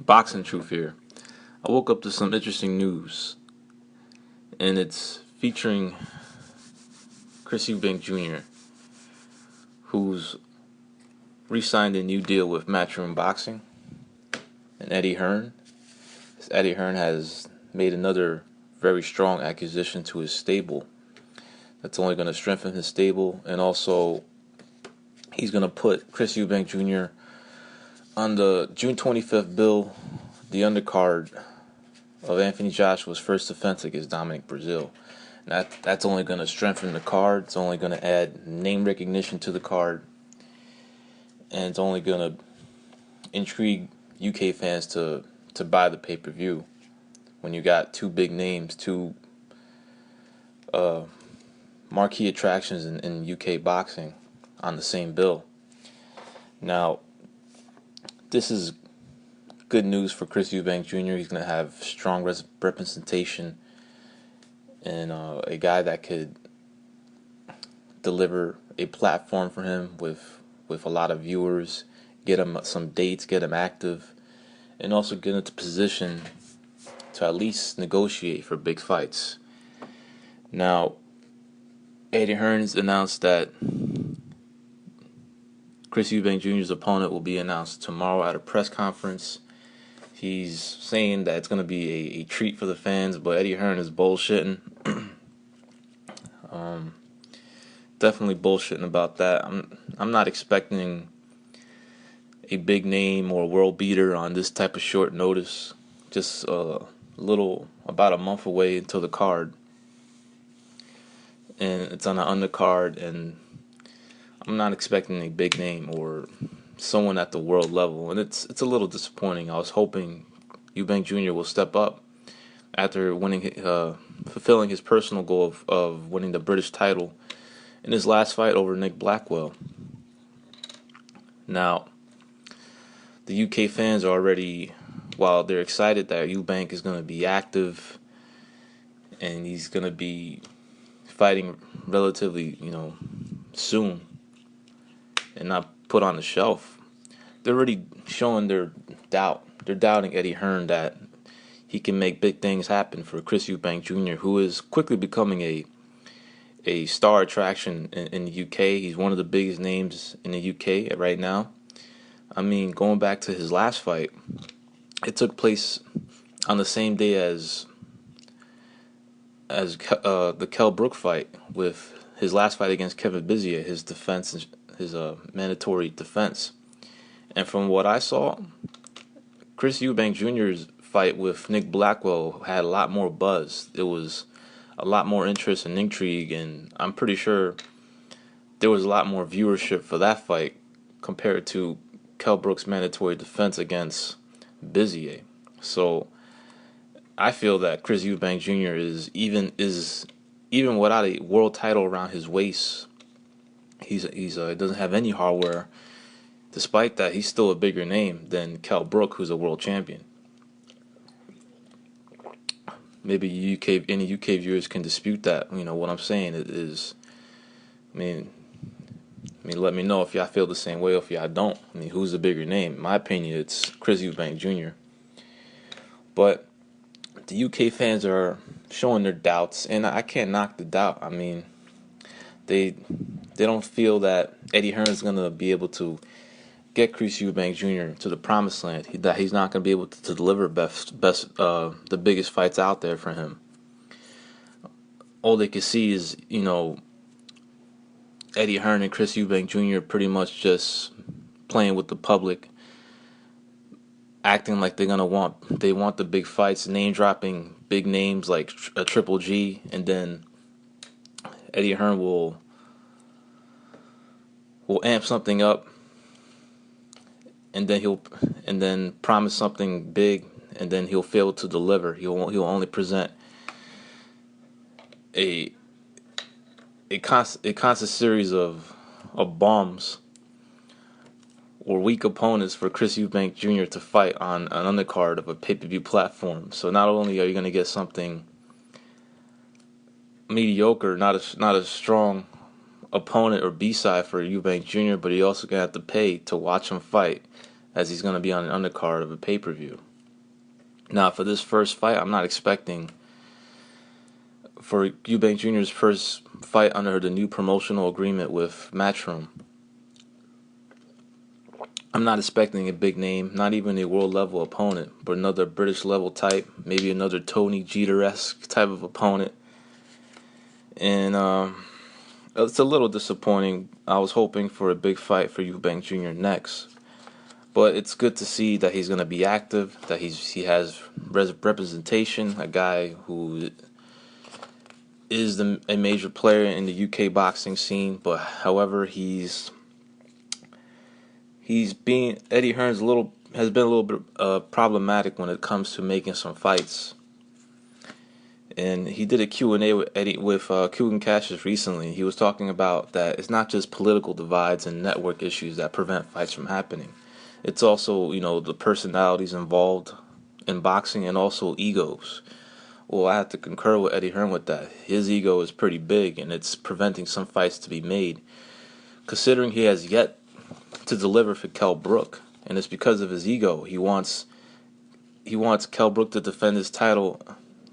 Boxing truth here. I woke up to some interesting news, and it's featuring Chris Eubank Jr., who's re-signed a new deal with Matchroom Boxing, and Eddie Hearn. Eddie Hearn has made another very strong acquisition to his stable. That's only going to strengthen his stable, and also he's going to put Chris Eubank Jr. on the June 25th bill, the undercard of Anthony Joshua's first defense against Dominic Brazil. That's only going to strengthen the card. It's only going to add name recognition to the card, and it's only going to intrigue UK fans to buy the pay-per-view when you got two big names, two marquee attractions in UK boxing on the same bill. Now, this is good news for Chris Eubank Jr. He's going to have strong representation and a guy that could deliver a platform for him with a lot of viewers, get him some dates, get him active, and also get into position to at least negotiate for big fights. Now, Eddie Hearns announced that Chris Eubank Jr.'s opponent will be announced tomorrow at a press conference. He's saying that it's going to be a treat for the fans, but Eddie Hearn is bullshitting. Definitely bullshitting about that. I'm not expecting a big name or a world beater on this type of short notice. Just about a month away until the card, and it's on an undercard, and I'm not expecting a big name or someone at the world level, and it's a little disappointing. I was hoping Eubank Jr. will step up after fulfilling his personal goal of winning the British title in his last fight over Nick Blackwell. Now, the UK fans are already, while they're excited that Eubank is going to be active and he's going to be fighting relatively, soon and not put on the shelf, they're already showing their doubt. They're doubting Eddie Hearn that he can make big things happen for Chris Eubank Jr., who is quickly becoming a star attraction in the UK. He's one of the biggest names in the UK right now. I mean, going back to his last fight, it took place on the same day as the Kell Brook fight, with his last fight against Kevin Bizier, his defense, his mandatory defense. And from what I saw, Chris Eubank Jr.'s fight with Nick Blackwell had a lot more buzz. It was a lot more interest and intrigue, and I'm pretty sure there was a lot more viewership for that fight compared to Kell Brook's mandatory defense against Bizier. So I feel that Chris Eubank Jr. is even without a world title around his waist, he doesn't have any hardware. Despite that, he's still a bigger name than Kell Brook, who's a world champion. Maybe any UK viewers can dispute that. What I'm saying is, let me know if y'all feel the same way or if y'all don't. Who's the bigger name? In my opinion, it's Chris Eubank Jr. But the UK fans are showing their doubts, and I can't knock the doubt. They don't feel that Eddie Hearn is going to be able to get Chris Eubank Jr. to the promised land, that he's not going to be able to deliver the biggest fights out there for him. All they can see is, Eddie Hearn and Chris Eubank Jr. pretty much just playing with the public, acting like they want the big fights, name dropping big names like a Triple G, and then Eddie Hearn will amp something up, and then promise something big, and then he'll fail to deliver. He'll only present a constant series of bombs or weak opponents for Chris Eubank Jr. to fight on an undercard of a pay-per-view platform. So not only are you going to get something mediocre, not a strong opponent or B-side for Eubank Jr., but he also going to have to pay to watch him fight, as he's going to be on an undercard of a pay-per-view. Now, for this first fight, I'm not expecting for Eubank Jr.'s first fight under the new promotional agreement with Matchroom. I'm not expecting a big name, not even a world level opponent, but another British level type, maybe another Tony Jeter-esque type of opponent. And it's a little disappointing. I was hoping for a big fight for Eubank Jr. next. But it's good to see that he's going to be active, that he has representation, a guy who is a major player in the UK boxing scene. But however, Eddie Hearn's has been a little bit problematic when it comes to making some fights. And he did a Q&A with Kugan Cassius recently. He was talking about that it's not just political divides and network issues that prevent fights from happening. It's also, the personalities involved in boxing and also egos. Well, I have to concur with Eddie Hearn with that. His ego is pretty big, and it's preventing some fights to be made. Considering he has yet to deliver for Kell Brook, and it's because of his ego. He wants Kell Brook to defend his title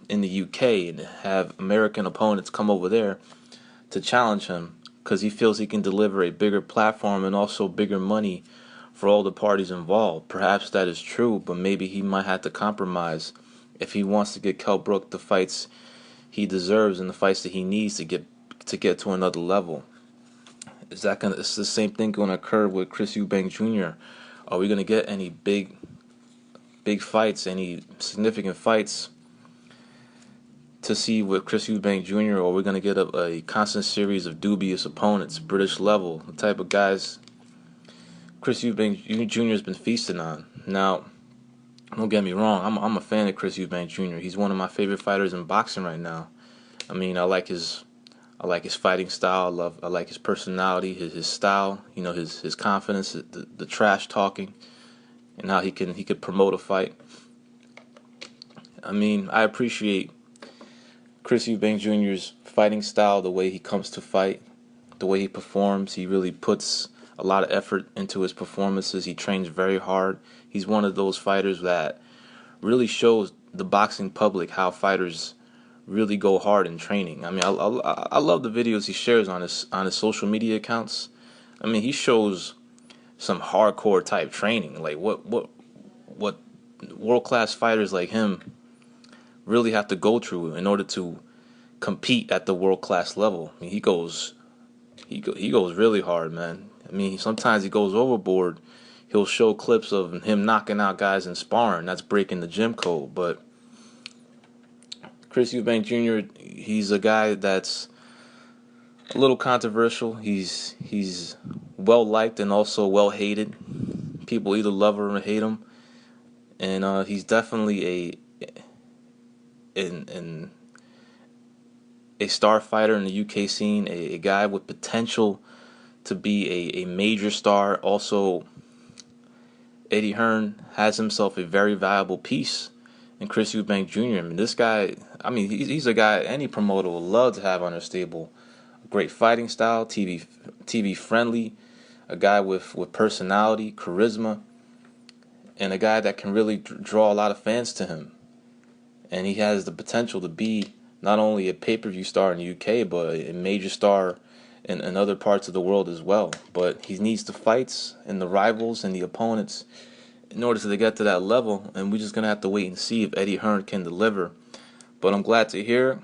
in the UK and have American opponents come over there to challenge him because he feels he can deliver a bigger platform and also bigger money for all the parties involved. Perhaps that is true, but maybe he might have to compromise if he wants to get Kell Brook the fights he deserves and the fights that he needs to get to another level. Is the same thing going to occur with Chris Eubank Jr.? Are we going to get any big fights, any significant fights to see with Chris Eubank Jr., or we're going to get a constant series of dubious opponents, British level, the type of guys Chris Eubank Jr. has been feasting on? Now, don't get me wrong, I'm a fan of Chris Eubank Jr. He's one of my favorite fighters in boxing right now. I mean, I like his fighting style. I like his personality, his style, his confidence, the trash talking, and how he could promote a fight. I mean, I appreciate Chris Eubank Jr.'s fighting style, the way he comes to fight, the way he performs. He really puts a lot of effort into his performances. He trains very hard. He's one of those fighters that really shows the boxing public how fighters really go hard in training. I mean, I love the videos he shares on his social media accounts. I mean, he shows some hardcore type training, like what world class fighters like him really have to go through in order to compete at the world class level. I mean, he goes really hard, man. I mean, sometimes he goes overboard. He'll show clips of him knocking out guys in sparring. That's breaking the gym code. But Chris Eubank Jr., he's a guy that's a little controversial. He's well liked and also well hated. People either love him or hate him, and he's definitely a star fighter in the UK scene, a guy with potential to be a major star. Also, Eddie Hearn has himself a very valuable piece in Chris Eubank Jr. I mean, this guy, he's a guy any promoter would love to have on their stable. Great fighting style, TV friendly, a guy with personality, charisma, and a guy that can really draw a lot of fans to him. And he has the potential to be not only a pay-per-view star in the UK, but a major star in other parts of the world as well. But he needs the fights and the rivals and the opponents in order to get to that level. And we're just going to have to wait and see if Eddie Hearn can deliver. But I'm glad to hear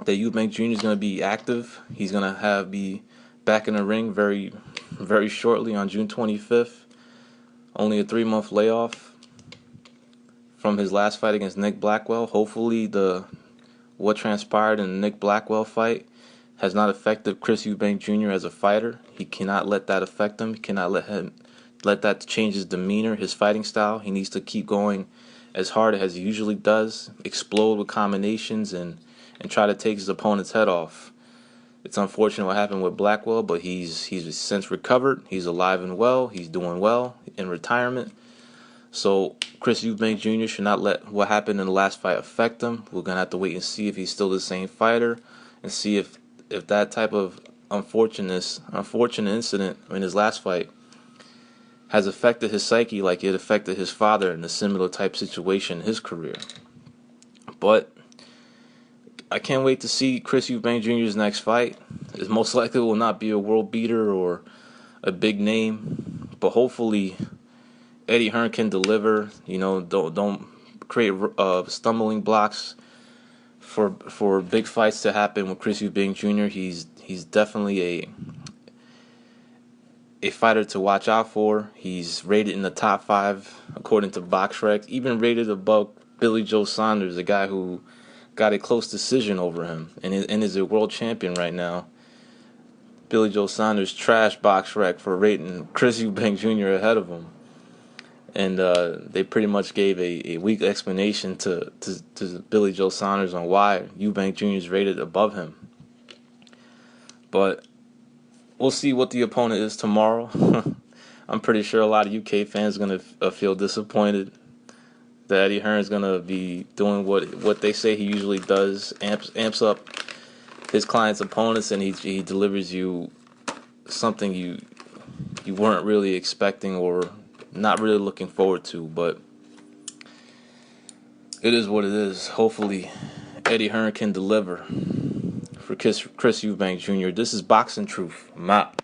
that Eubank Jr. is going to be active. He's going to be back in the ring very, very shortly on June 25th. Only a 3-month layoff from his last fight against Nick Blackwell. Hopefully what transpired in the Nick Blackwell fight has not affected Chris Eubank Jr. as a fighter. He cannot let that affect him. He cannot let that change his demeanor, his fighting style. He needs to keep going as hard as he usually does, explode with combinations, and try to take his opponent's head off. It's unfortunate what happened with Blackwell, but he's since recovered. He's alive and well. He's doing well in retirement. So Chris Eubank Jr. should not let what happened in the last fight affect him. We're going to have to wait and see if he's still the same fighter and see if that type of unfortunate incident in his last fight has affected his psyche like it affected his father in a similar type situation in his career. But I can't wait to see Chris Eubank Jr.'s next fight. It most likely will not be a world beater or a big name, but hopefully Eddie Hearn can deliver. Don't create stumbling blocks for big fights to happen with Chris Eubank Jr. He's definitely a fighter to watch out for. He's rated in the top 5 according to BoxRec, even rated above Billy Joe Saunders, a guy who got a close decision over him and is a world champion right now. Billy Joe Saunders trashed BoxRec for rating Chris Eubank Jr. ahead of him. And they pretty much gave a weak explanation to Billy Joe Saunders on why Eubank Jr. is rated above him. But we'll see what the opponent is tomorrow. I'm pretty sure a lot of UK fans are going to feel disappointed that Eddie Hearn is going to be doing what they say he usually does, amps up his client's opponents, and he delivers you something you weren't really expecting or not really looking forward to. But it is what it is. Hopefully Eddie Hearn can deliver for Chris Eubank Jr. This is Boxing Truth. I'm out.